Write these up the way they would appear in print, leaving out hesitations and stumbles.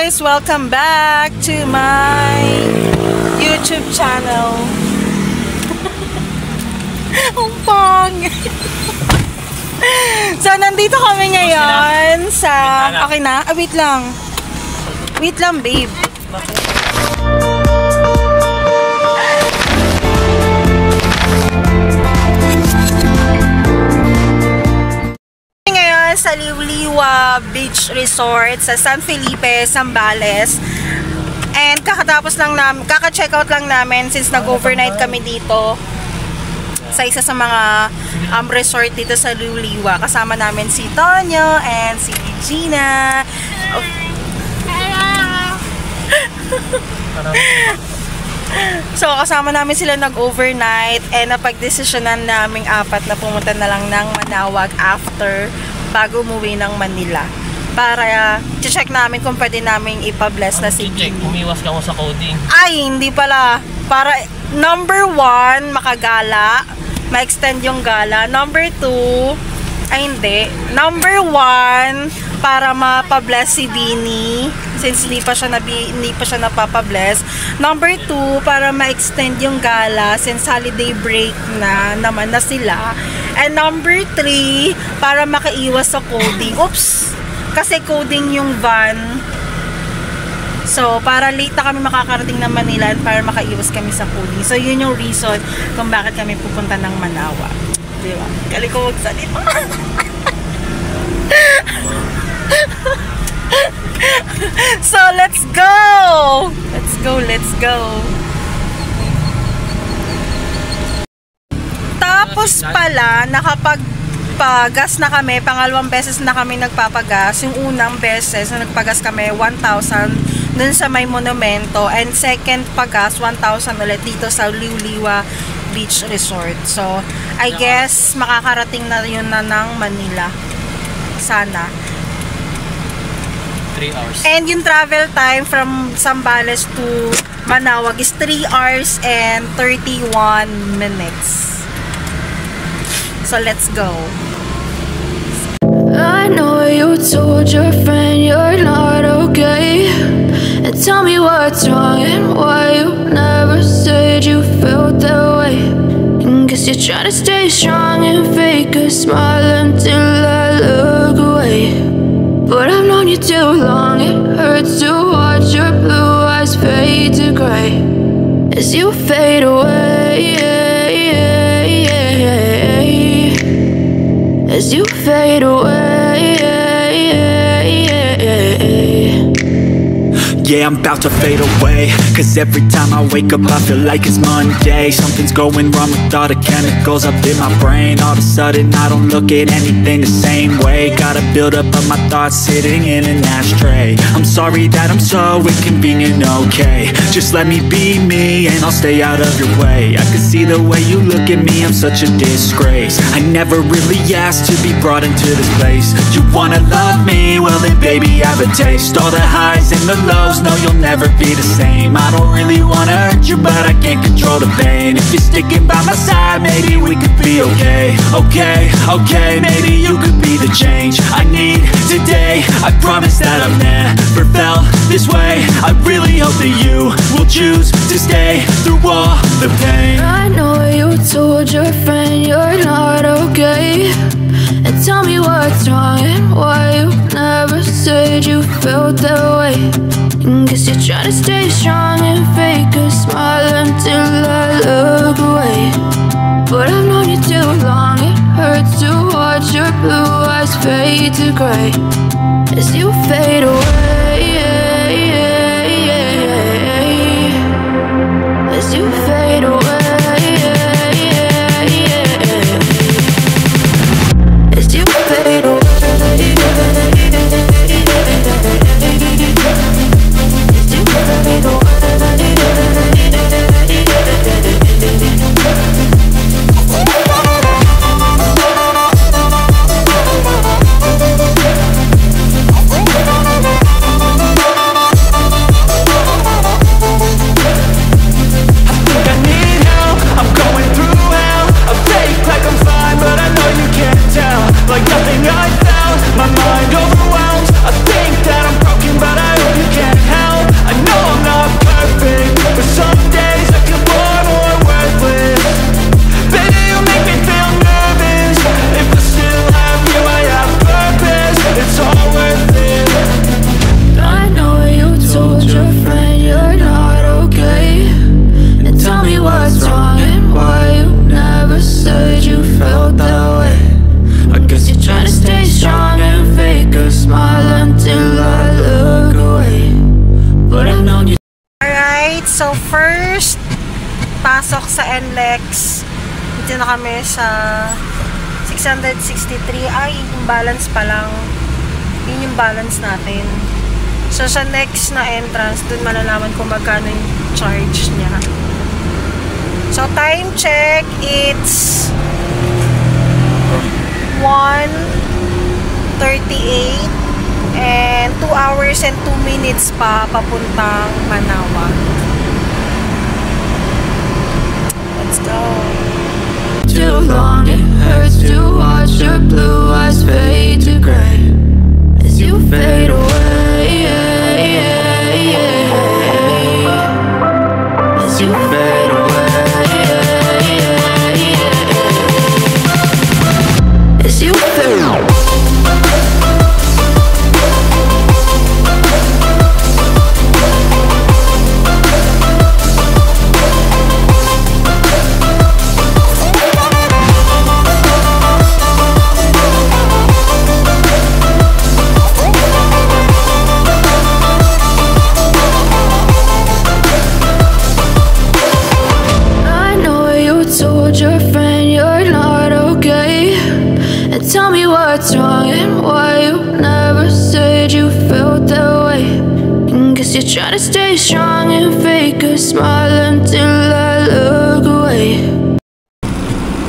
guys! Welcome back to my YouTube channel. Ang pang! So, nandito kami ngayon sa... Okay na? Wait lang. Wait lang, babe. Sa Liwliwa Beach Resort sa San Felipe, Zambales. And kakatapos lang namin, kaka-check out lang namin since nag-overnight kami dito sa isa sa mga resort dito sa Liwliwa. Kasama namin si Tonyo and si Gina. So kasama namin sila nag-overnight and napag-desisyonan naming apat na pumunta na lang ng Manawag after bago umuwi ng Manila para check namin kung pwede namin ipa-bless na si Gini. Umiwas ka mo sa coding. Ay, hindi pala. Para number 1, makagala, ma-extend yung gala. Number 2, ay hindi. Number 1, para mapa-bless si Dini since hindi pa siya napapa-bless. Number 2, para ma-extend yung gala since holiday break na naman na sila. And number 3, para makaiwas sa coding. Oops! Kasi coding yung van. So, para late na kami makakarating ng Manila and para makaiwas kami sa coding. So, yun yung reason kung bakit kami pupunta ng Manawag. Diba? Kali ko magsalita. So, let's go! Let's go, let's go! Tapos pala, nakapagpagas na kami, pangalawang beses na kami nagpapagas. Yung unang beses na nagpagas kami, 1,000 dun sa may monumento. And second pagas, 1,000 ulit dito sa Liwliwa Beach Resort. So, I guess, makakarating na yun na ng Manila. Sana. 3 hours. And yung travel time from Zambales to Manawag is 3 hours and 31 minutes. So let's go. I know you told your friend you're not okay, and tell me what's wrong and why you never said you felt that way. And guess you're trying to stay strong and fake a smile until I look away. But I've known you too long, it hurts to watch your blue eyes fade to gray as you fade away, as you fade away. Yeah, I'm about to fade away, cause every time I wake up I feel like it's Monday. Something's going wrong with all the chemicals up in my brain. All of a sudden I don't look at anything the same way. Gotta build up of my thoughts sitting in an ashtray. I'm sorry that I'm so inconvenient, okay. Just let me be me and I'll stay out of your way. I can see the way you look at me, I'm such a disgrace. I never really asked to be brought into this place. You wanna love me? Well then baby I have a taste. All the highs and the lows, no, you'll never be the same. I don't really wanna hurt you, but I can't control the pain. If you're sticking by my side, maybe we could be okay. Okay, maybe you could be the change I need today. I promise that I've never felt this way. I really hope that you will choose to stay through all the pain. I know you told your friend you're not okay, and tell me what's wrong and why you never said you felt that way. And guess you're trying to stay strong and fake a smile until I look away. But I've known you too long, it hurts to watch your blue eyes fade to gray as you fade away, as you fade away, as you fade away. NLEX. Dito na kami sa 663. Ay, yung balance pa lang. Yun yung balance natin. So, sa next na entrance, dun malalaman kung magkano yung charge niya. So, time check, it's 1:38 and 2 hours and 2 minutes pa papuntang Manaoag. Let's go. Too long, it hurts to watch your blue eyes fade to gray as you fade away. As you fade away. As you fade away. Your friend you're not okay, and tell me what's wrong and why you never said you felt that way. And guess you're trying to stay strong and fake a smile until I look away.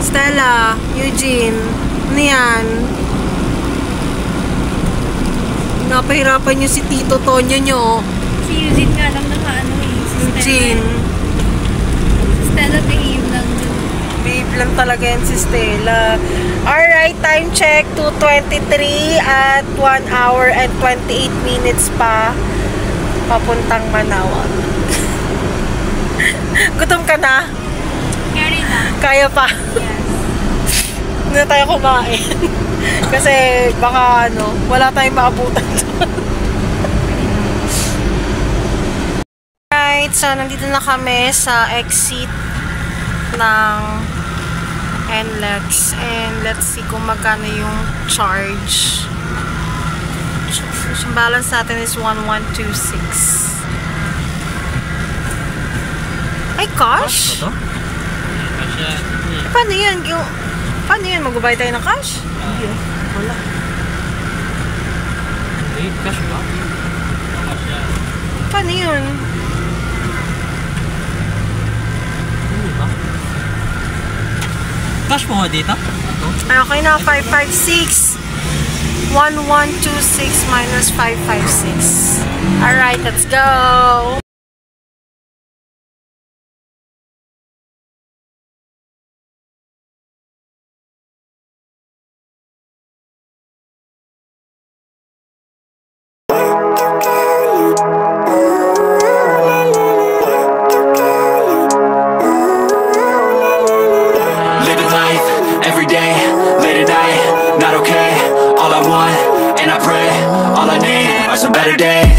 Stella, Eugene, ano yan? Napahirapan niyo si Tito Tonyo nyo. Si Eugene nga lang nakaano eh. Si Eugene. Stella behave lang dun. Babe lang talaga yan si Stella. Alright, time check, 2:23 at 1 hour and 28 minutes pa papuntang Manaoag. Gutom ka na? Carry na. Kaya pa. Yes. Hindi na tayo kumain. Kasi baka wala tayong maabutan. Alright, so nandito na kami sa exit ng NLEX and let's see kung magkano yung charge. Yung balance natin is 1126. Ay, cash? Ito? Paano yan? Paano yan? Magbabayad tayo ng cash? Hindi. Wala. Wait, cash ba? Cash yan. Paano yun? Hindi ba? Cash mo nga dito? Ito? Ay, okay na. 556. 1126 minus 556. Alright, let's go!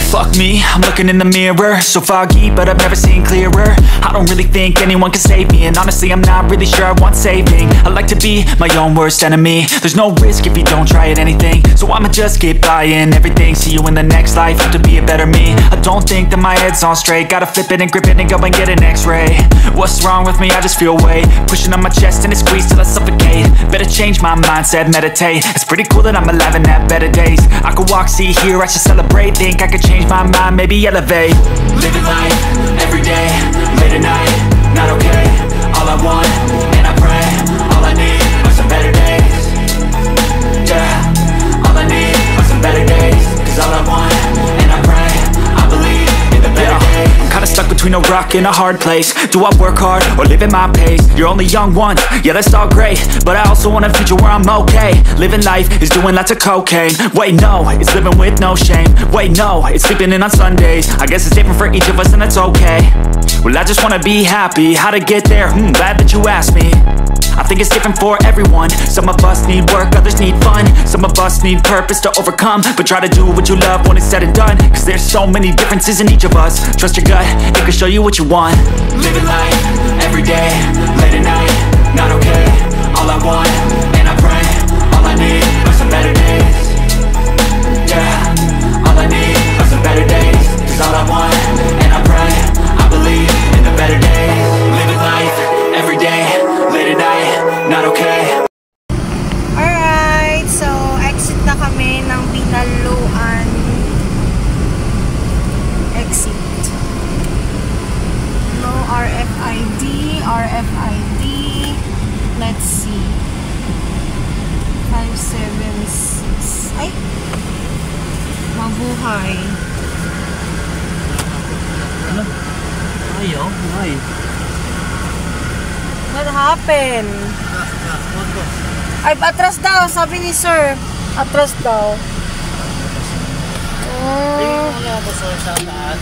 Fuck me, I'm looking in the mirror, so foggy, but I've never seen clearer. I don't really think anyone can save me, and honestly I'm not really sure I want saving. I like to be my own worst enemy. There's no risk if you don't try at anything, so I'ma just keep buying everything. See you in the next life, have to be a better me. I don't think that my head's on straight, gotta flip it and grip it and go and get an x-ray. What's wrong with me? I just feel weight pushing on my chest and it squeezes till I suffocate. Better change my mindset, meditate. It's pretty cool that I'm alive and have better days. I could walk, see, hear, I should celebrate. Think I could change my mind, maybe elevate. Living life, everyday, late at night, not okay. All I want, and I pray, all I need are some better days. Yeah, all I need are some better days. Cause all I want, and I pray, I believe in the better days. I'm kinda stuck between a rock and a hard place. Do I work hard, or live at my pace? You're only young once, yeah that's all great, but I also want a future where I'm okay. Living life is doing lots of cocaine. Wait no, it's living with no shame. Wait no, it's sleeping in on Sundays. I guess it's different for each of us and that's okay. Well I just wanna be happy, how to get there? Glad that you asked me. I think it's different for everyone. Some of us need work, others need fun. Some of us need purpose to overcome. But try to do what you love when it's said and done. Cause there's so many differences in each of us. Trust your gut, it can show you what you want. Living life, everyday, late at night, not okay. All I want, and I pray, all I need are some better days. Yeah, all I need are some better days. Cause all I want, and I pray, I believe in the better days. Living life, everyday, Ayaw. Ay. What happened? Ay, atras daw, sabi ni sir. Atras daw. Oh. Wala ko sa saan?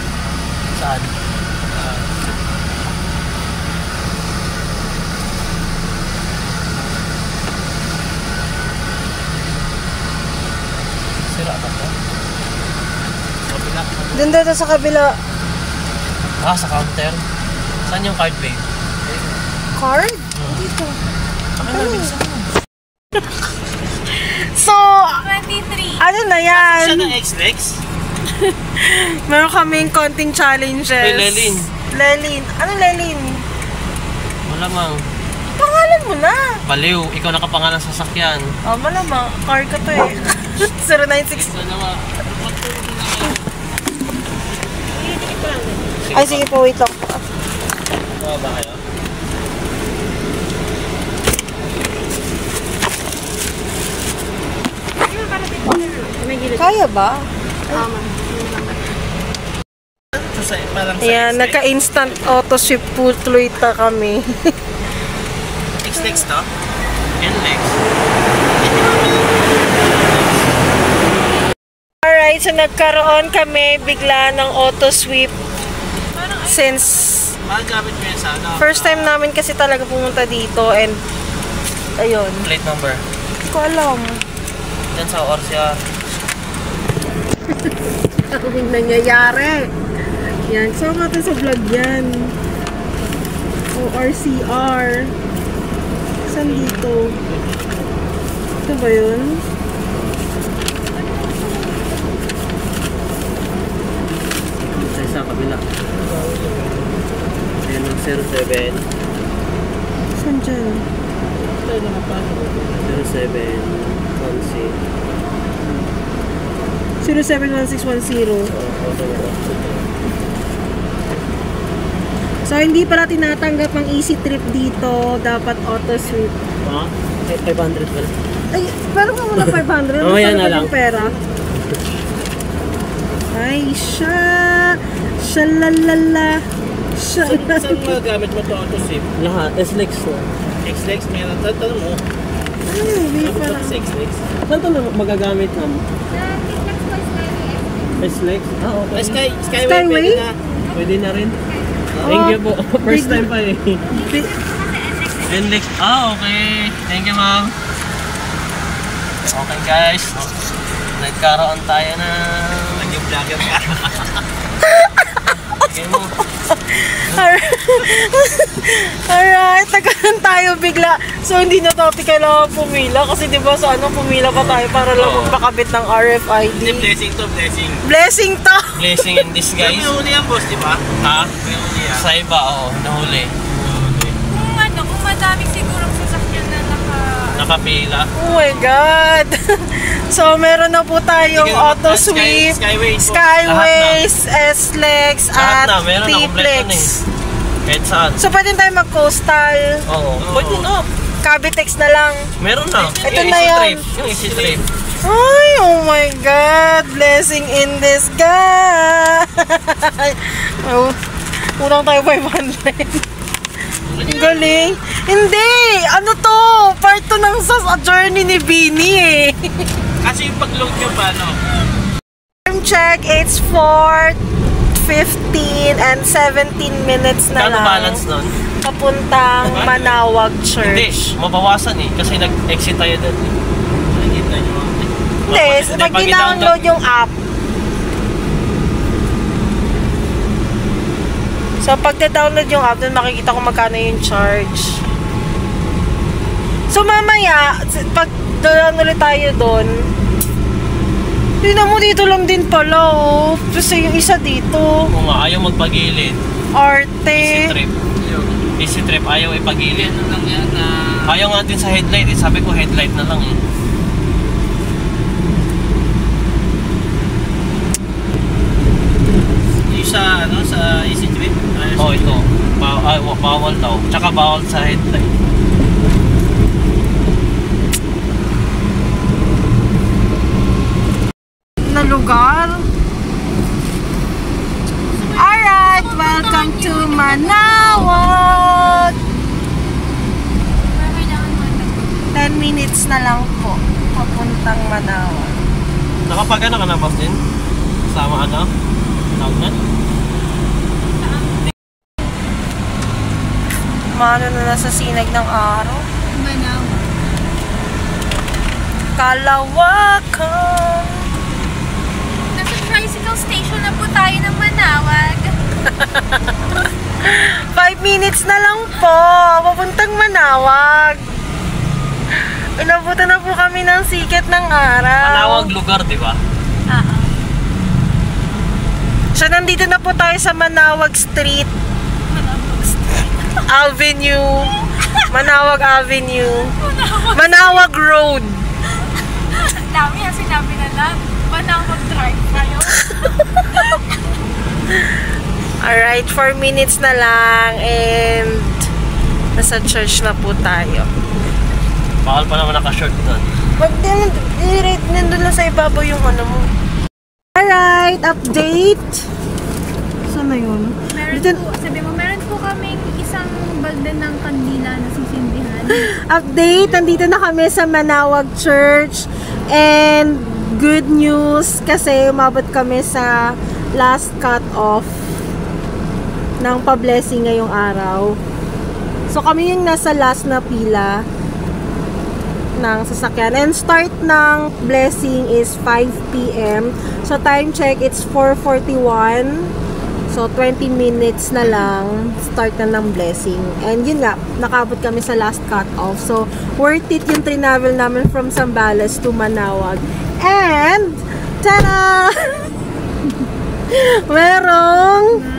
Saan? Sira ba ito? Kabila. Doon dito sa kabila. Ah, sa counter. Saan yung card, babe? Card? Dito. Akin na, bilisan mo. So, 23. ano na yan? Siya ng X-Lex? Meron kaming konting challenges. Hey, Lelin. Lelin. Ano Lelin? Malamang. Pangalan mo na. Baliw, ikaw nakapangalan sa sasakyan. Oh, malamang. Car ka to eh. 096. Ito na nga. Ay, sige po, wait lang. Mga ba kayo? Kaya ba? Ito sa parang sa Ayan, X-Lex. naka-instant auto sweep po tuloy kami. X-Lex to? N-Lex. Alright, so nagkaroon kami bigla ng auto sweep since Magagamit ko yan sa ano? first time namin kasi talaga pumunta dito and ayun. Plate number. Hindi ko alam. Yan sa Orsia. Ano yung nangyayari? Yan, so natin sa vlog yan. ORCR. Saan dito? Ito ba yun? Sa isa kabila. Ayan ang 07. Saan dyan? 071610. So, hindi pala tinatanggap ang easy trip dito. Dapat auto sweep. Ha? 500 pala. Ay, pero kung muna 500, Mamaya ano na lang. yung pera? Ay, shalalala. Saan magagamit mo ito auto sweep? Lahat. S-Lex to. X-Lex meron. Tanong mo. Ay, may pala. Sa X-Lex. Saan ito magagamit na mo? S-Lex? Ah, okay. Skyway. Skyway? Pwede na. Pwede na rin. Thank you po. First time pa eh. N-Lex. Ah, okay. Thank you, ma'am. Okay, guys. Nagkaroon tayo na nag-vlogger ka. Okay mo. Alright, nagkaroon tayo bigla. So, hindi na topic kailangan pumila. Kasi diba sa ano, pumila pa tayo para lang Oo. magpakabit ng RFID. Blessing to, blessing. Blessing to! Blessing in disguise. May huli yan, boss, di ba? Ha? May huli yan. Sa iba, oo. Nahuli. Kung madaming sigurong sasakyan na Nakapila. Oh my God! So, meron na po tayong Sige, auto Sky- sweep, Skyways po. Skyways, S-Lex, Lahat at na, meron na kompleto na T-Plex. Kahit saan. So, pwede tayo mag-coastal. Oo. Pwede na. Cavitex na lang. Meron na. Ito Yung na easy yan. trip. Yung easy trip. Ay, oh my God! Blessing in disguise! Oh, kurang tayo 500. Ang galing. Hindi! Ano to? Part 2 ng sa journey ni Bini eh. Kasi yung pag-load nyo ba, no? Time check, it's 4:15 and 17 minutes na Kano lang. balance nun? Papuntang Manawag Hindi. Church. Mabawasan eh. Kasi nag-exit tayo doon eh. Nakikita nyo. Hindi, pag dinownload yung app. So, pag download yung app, doon makikita ko magkano yung charge. So, mamaya, pag doon ulit tayo doon, tingnan mo dito lang din pala, oh. Kasi yung isa dito, Kung ayaw magpagilid. Easy arte. trip. Easy trip. Ayaw ipagilid. Ayaw nga din sa headlight eh. Sabi ko headlight na lang eh. Yung sa, ano, sa easy trip? Oh, ito. Bawal daw. Tsaka bawal sa headlight. Na lugar. Alright, welcome Welcome to Manawag! 10 minutes na lang po. Papuntang Manawag. Nakapag ano ka na, boss din? Sama ano? Tawag na? Mano na nasa sinag ng araw. Manawag. Kalawakan. Nasa tricycle station na po tayo ng Manawag. 5 minutes na lang po. Papuntang Manawag. Inabutan na po kami ng sikat ng araw. Manawag lugar, di ba? Oo. So, nandito na po tayo sa Manawag Street. Avenue. Manawag Avenue. Manawag Road. Ang dami ang sinabi na lang. Manawag drive kayo. Alright, 4 minutes na lang and nasa church na po tayo. Bakal pa naman naka-short doon. Wag din, nandun lang sa ibabaw yung ano mo. Alright, update. Saan na yun? Sabi mo, meron po kaming isang balde ng kandila na sisindihan. Update, nandito na kami sa Manawag Church and good news kasi umabot kami sa last cut-off ng pa-blessing ngayong araw. So kami yung nasa last na pila ng sasakyan and start ng blessing is 5 PM. So time check, it's 4:41. So 20 minutes na lang start na ng blessing. And yun nga, nakabot kami sa last cut-off. So worth it yung travel namin from Zambales to Manawag. And tada! Merong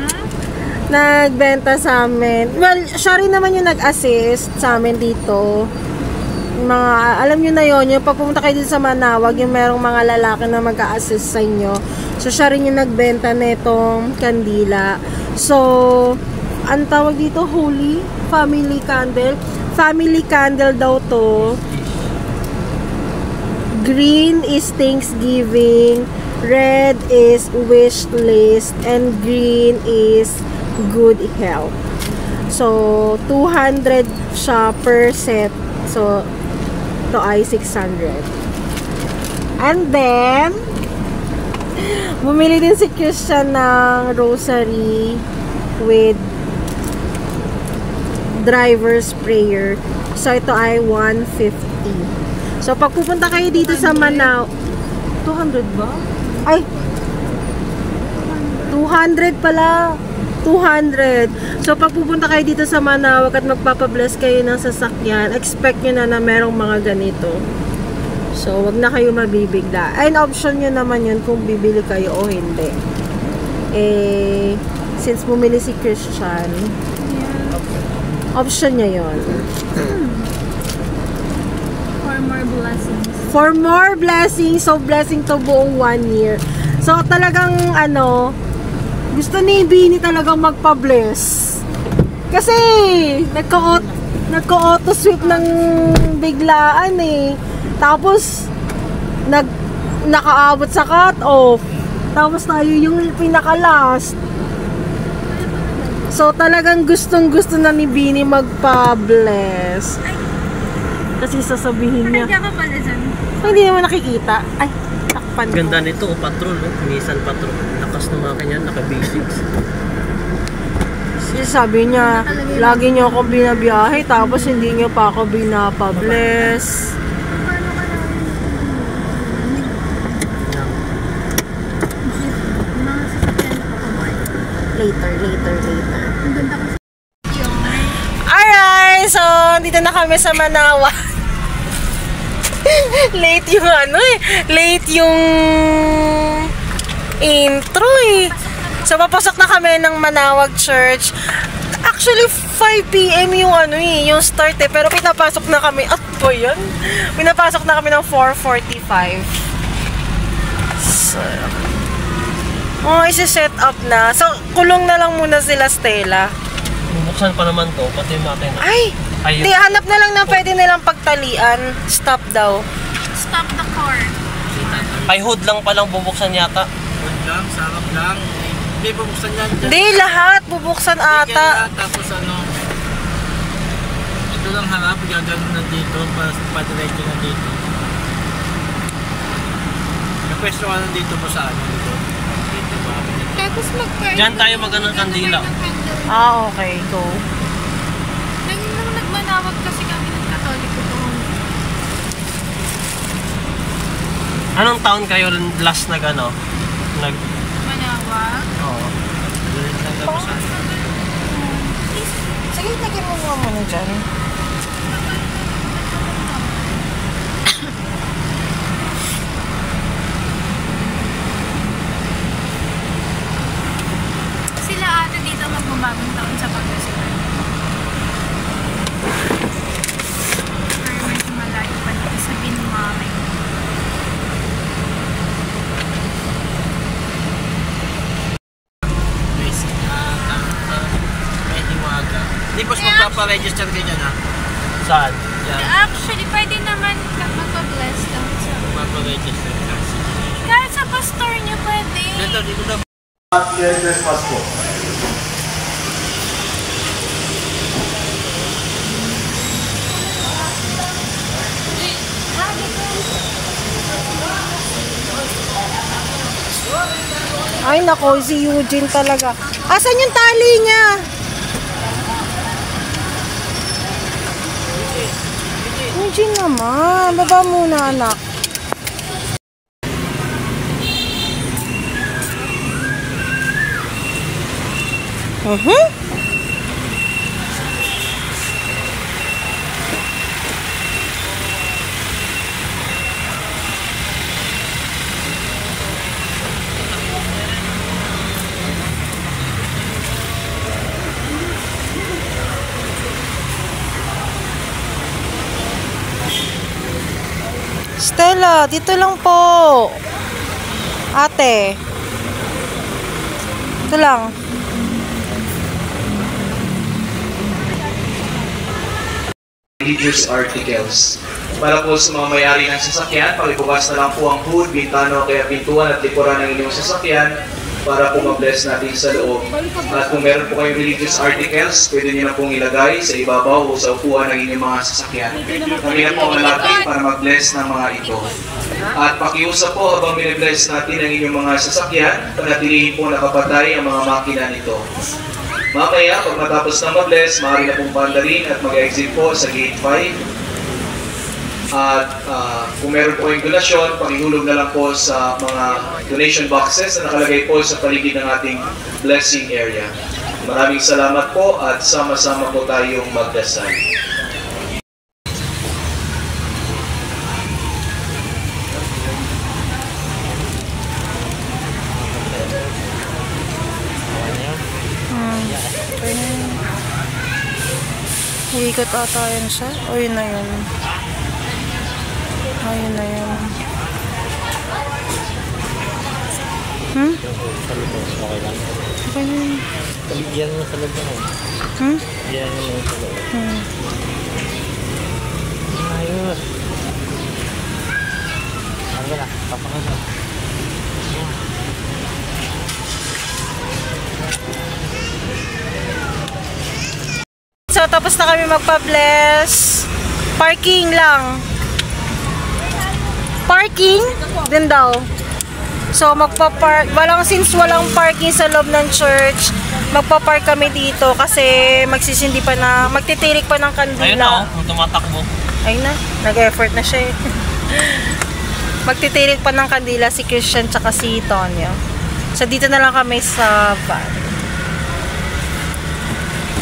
nagbenta sa amin. Well, siya rin naman yung nag-assist sa amin dito. Mga, alam nyo na yun, yung pag pumunta kayo dito sa Manawag, yung merong mga lalaki na mag-a-assist sa inyo. So, siya rin yung nagbenta netong kandila. So, ang tawag dito, Holy Family Candle. Family candle daw to. Green is Thanksgiving, red is wish list, and green is good health. So, 200 siya per set. So, ito ay 600. And then, bumili din si Christian ng rosary with driver's prayer. So, ito ay 150. So, pag pupunta kayo dito sa Manawag, 200 ba? Ay! 200 pala. 200. So, pag pupunta kayo dito sa Manawag at magpapabless kayo ng sasakyan, expect nyo na merong mga ganito. So, wag na kayo mabibigla. Ay, option nyo naman yun kung bibili kayo o hindi. Eh, since bumili si Christian, option niya yun. For more blessings. For more blessings. So, blessing to buong 1 year. So, talagang, gusto ni Bini talagang magpa-bless. Kasi, nagka-auto sweep ng biglaan eh. Tapos, nakaabot sa cut-off. Tapos tayo yung pinaka-last. So, talagang gustong-gusto na ni Bini magpa-bless. Kasi sasabihin niya. Nandiyan ka pala dyan. Hindi naman nakikita. Ay, takpan ko. Ganda nito, patrol, Nissan Patrol. Lakas ng mga kanyan, naka-basics. Sabi niya, lagi niyo ako binabiyahe, tapos hindi niyo pa ako binapa-bless. Later. Alright, so, dito na kami sa Manawag. Late yung late yung intro eh. So, papasok na kami ng Manawag Church. Actually, 5 PM yung yung start eh. Pero pinapasok na kami, at po yun? Pinapasok na kami ng 4:45. So, isi-set up na. So, kulong na lang muna sila, Stella. Bubuksan pa naman to, pati yung makina. Ay! Di, hanap na lang na pwede nilang pagtalian. Stop daw. Stop the car. Ay, hood lang palang bubuksan yata. Huwag lang, sarap lang. Hindi bubuksan yan dyan. Hindi, lahat. Bubuksan ata. Tapos ano, ito lang harap, gagano na dito, pa-diretso na dito. May pwesto ka na dito po sa ano, dito. Dito ba? Tapos Diyan tayo magano ng kandila. Ah, okay. Go. Nung nagmanawag kasi kami ng Katoliko doon. Anong taon kayo last na gano? Manawag? Oo. Sige, lagyan mo nga muna dyan. Sila ate dito magbabagong taon sa Pangasinan. Pero medyo malayo pa dito sa Binmamay. Hindi po magpapa-register ka dyan ha? Saan? Yan. Actually, pwede naman magpa-bless doon sa... Magpapa-register ka. Kahit sa pastor niyo pwede. Dito na. Merry Christmas po. Ay, nako, si Eugene talaga. Asan yung tali niya? Eugene naman. Baba muna, anak. Stella, dito lang po. Ate. Ito lang. Religious articles. Para po sa mga may-ari ng sasakyan, pakibukas na lang po ang hood, bintana o kaya pintuan at likuran ng inyong sasakyan para po ma-bless natin sa loob. At kung meron po kayong religious articles, pwede nyo na pong ilagay sa ibabaw o sa upuan ng inyong mga sasakyan. Kami na po ang lalapit para mag-bless ng mga ito. At pakiusap po habang bine-bless natin ang inyong mga sasakyan, panatilihin po nakapatay ang mga makina nito. Mamaya, pag matapos na mag-bless, maaari na pong pandarin at mag-exit po sa gate 5. At kung meron po kayong donasyon, pakihulog na lang po sa mga donation boxes na nakalagay po sa paligid ng ating blessing area. Maraming salamat po at sama-sama po tayong magdasal. Iikot ata yan siya. O, yun na yun. Ayun na yun. Okay lang. Okay na yun. Yan na sa loob na. Yan na sa loob. Ayos. Ano na? Papakas na. So, tapos na kami magpa-bless. Parking lang. Parking? Din daw. So, magpa-park. Since walang parking sa loob ng church, magpa-park kami dito kasi magtitirik pa ng kandila. Ayun na, tumatakbo. Ayun na, nag-effort na siya eh. Magtitirik pa ng kandila si Christian tsaka si Tonyo. So, dito na lang kami sa van.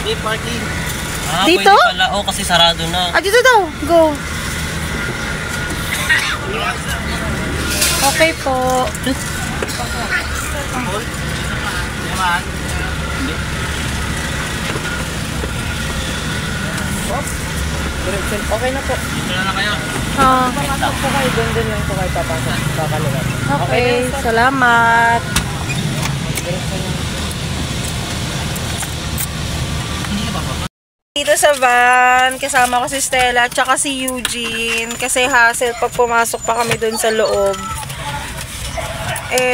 Hindi, parking. Dito? Pwede pala. Kasi sarado na. Dito daw. Go. Okay po. Okay na po. Dito na kayo. Papasok po kayo. Doon lang po kayo papasok. Okay. Salamat. Dito sa van, kasama ko si Stella at saka si Eugene kasi hassle pag pumasok pa kami doon sa loob.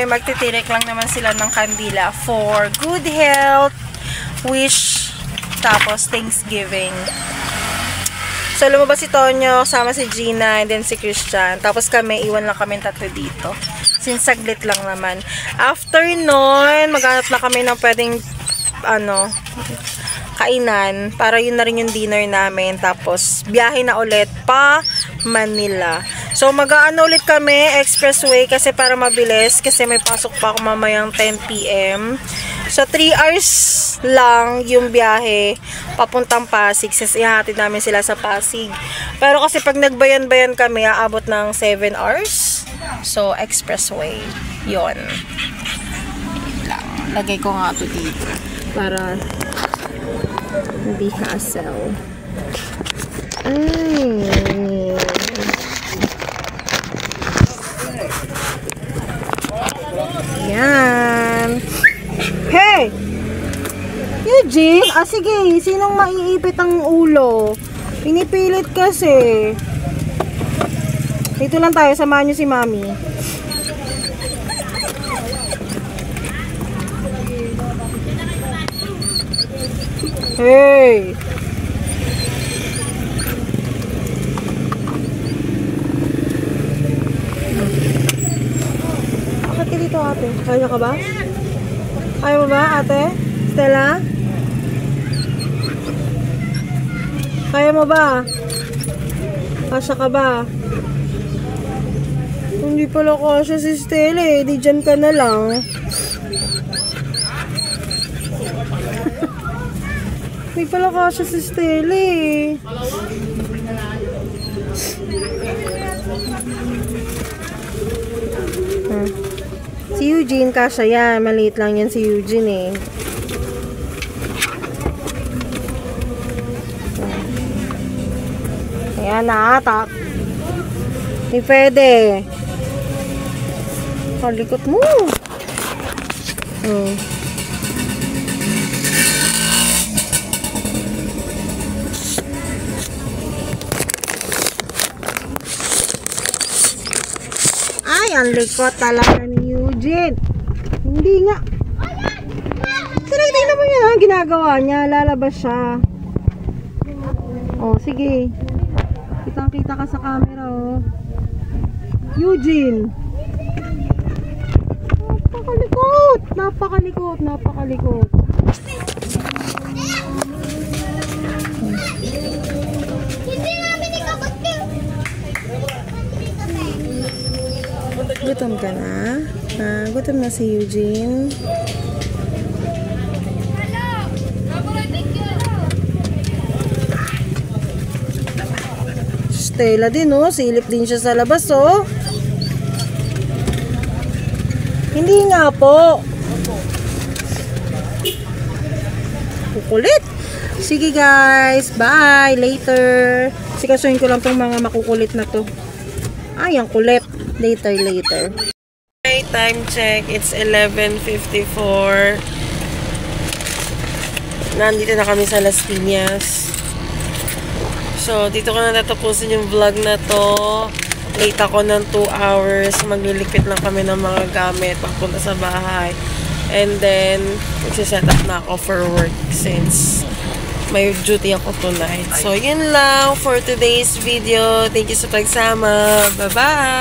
magtitirik lang naman sila ng kandila for good health, wish, tapos Thanksgiving. So, lumabas si Tonyo, sama si Gina, and then si Christian. Tapos kami, iwan lang kami tatlo dito. Since saglit lang naman. After nun, maghanap na kami ng pwedeng, kainan. Para yun na rin yung dinner namin. Tapos, biyahe na ulit pa Manila. So, mag-aano ulit kami, expressway, kasi para mabilis. Kasi may pasok pa ako mamayang 10 PM. So, 3 hours lang yung biyahe papuntang Pasig. Since ihahatid namin sila sa Pasig. Pero kasi pag nagbayan-bayan kami, aabot ng 7 hours. So, expressway. Yon. Lagay ko nga ito dito. Para hindi hassle. Yan. Hey! Eugene! Sige. Sinong maiipit ang ulo? Pinipilit kasi. Dito lang tayo. Samahan niyo si Mami. Hey! Bakit ka dito, ate? Kaya ka ba? Kaya mo ba, ate? Stella? Kaya mo ba? Kasya ka ba? Hindi pala kasya si Stella eh. Di dyan ka na lang. Hindi pala kasya si Stella eh. Si Eugene, kasya yan. Maliit lang yan si Eugene eh. Ayan na, tak. Hindi pwede. Kalikot mo. Ay, ang likot talaga ni Eugene. Hindi nga. Tingnan mo yun, ang ginagawa niya. Lalabas siya. Oh, sige. Kitang-kita ka sa camera, oh. Eugene. Napakalikot. Napakalikot. Napakalikot. Gutom ka na? Gutom na si Eugene. Stella din, oh. Silip din siya sa labas, oh. Hindi nga po. Kukulit. Sige, guys. Bye. Later. Sikasuhin ko lang tong mga makukulit na to. Ay, ang kulit. Later. Okay, time check. It's 11:54. Nandito na kami sa Las Piñas. So, dito ko na natapusin yung vlog na to. Late ako ng 2 hours. Maglilikpit lang kami ng mga gamit papunta sa bahay. And then, magsiset up na ako for work since may duty ako tonight. So, yun lang for today's video. Thank you sa pagsama. Bye-bye!